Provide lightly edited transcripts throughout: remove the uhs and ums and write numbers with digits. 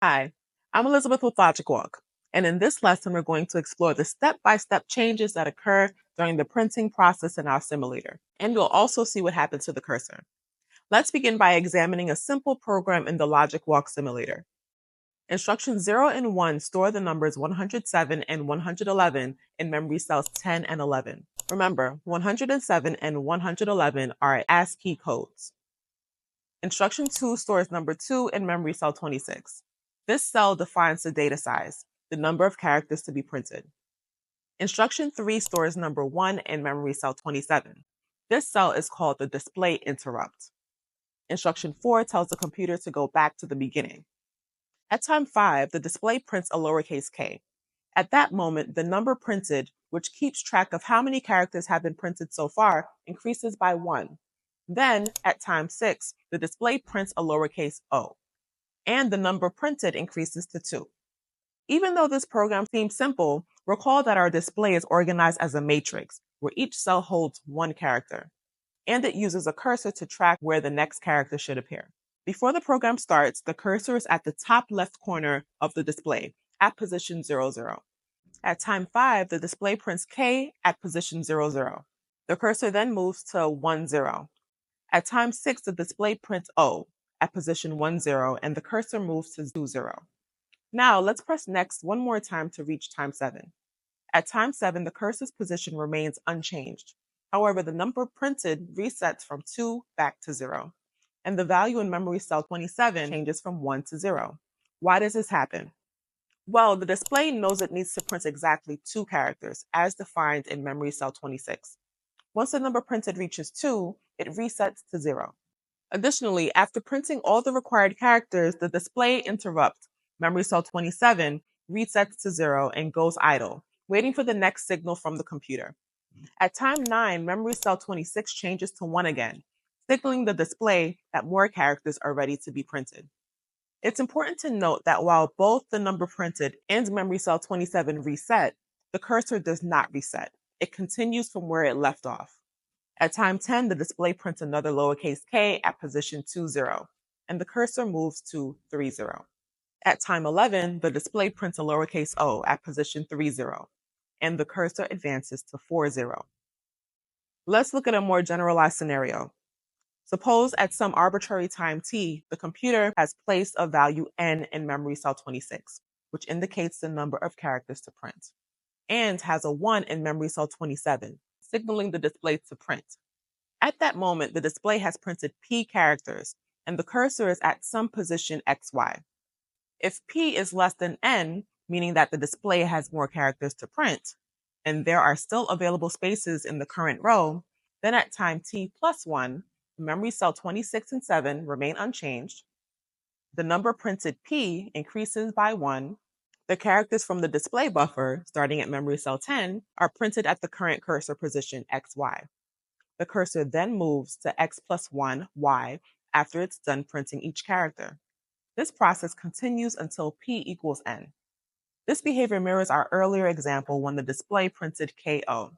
Hi, I'm Elizabeth with Logic Walk, and in this lesson, we're going to explore the step-by-step changes that occur during the printing process in our simulator, and we'll also see what happens to the cursor. Let's begin by examining a simple program in the Logic Walk simulator. Instructions 0 and 1 store the numbers 107 and 111 in memory cells 10 and 11. Remember, 107 and 111 are ASCII codes. Instruction 2 stores number 2 in memory cell 26. This cell defines the data size, the number of characters to be printed. Instruction 3 stores number 1 in memory cell 27. This cell is called the display interrupt. Instruction 4 tells the computer to go back to the beginning. At time 5, the display prints a lowercase k. At that moment, the number printed, which keeps track of how many characters have been printed so far, increases by 1. Then, at time 6, the display prints a lowercase o, and the number printed increases to 2. Even though this program seems simple, recall that our display is organized as a matrix, where each cell holds one character, and it uses a cursor to track where the next character should appear. Before the program starts, the cursor is at the top left corner of the display, at position 00. At time 5, the display prints k at position 00. The cursor then moves to 10. At time 6, the display prints O at position 10, and the cursor moves to 20. Now, let's press next one more time to reach time 7. At time 7, the cursor's position remains unchanged. However, the number printed resets from 2 back to 0, and the value in memory cell 27 changes from 1 to 0. Why does this happen? Well, the display knows it needs to print exactly 2 characters, as defined in memory cell 26. Once the number printed reaches 2, it resets to 0. Additionally, after printing all the required characters, the display interrupts. Memory cell 27 resets to 0 and goes idle, waiting for the next signal from the computer. At time 9, memory cell 26 changes to 1 again, signaling the display that more characters are ready to be printed. It's important to note that while both the number printed and memory cell 27 reset, the cursor does not reset. It continues from where it left off. At time 10, the display prints another lowercase k at position 20, and the cursor moves to 30. At time 11, the display prints a lowercase o at position 30, and the cursor advances to 40. Let's look at a more generalized scenario. Suppose at some arbitrary time t, the computer has placed a value n in memory cell 26, which indicates the number of characters to print, and has a 1 in memory cell 27, signaling the display to print. At that moment, the display has printed p characters, and the cursor is at some position xy. If p is less than n, meaning that the display has more characters to print, and there are still available spaces in the current row, then at time t plus 1, memory cell 26 and 7 remain unchanged. The number printed p increases by 1. The characters from the display buffer, starting at memory cell 10, are printed at the current cursor position xy. The cursor then moves to x plus 1, y, after it's done printing each character. This process continues until p equals n. This behavior mirrors our earlier example when the display printed ko.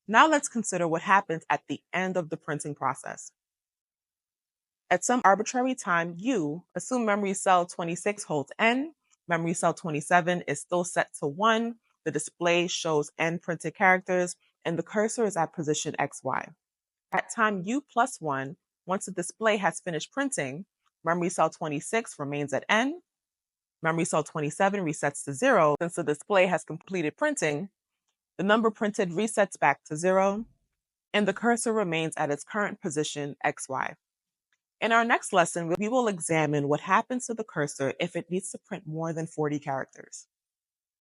Now let's consider what happens at the end of the printing process. At some arbitrary time u, assume memory cell 26 holds n, memory cell 27 is still set to 1, the display shows n printed characters, and the cursor is at position xy. At time u plus 1, once the display has finished printing, memory cell 26 remains at n, memory cell 27 resets to 0 since the display has completed printing, the number printed resets back to 0, and the cursor remains at its current position xy. In our next lesson, we will examine what happens to the cursor if it needs to print more than 40 characters.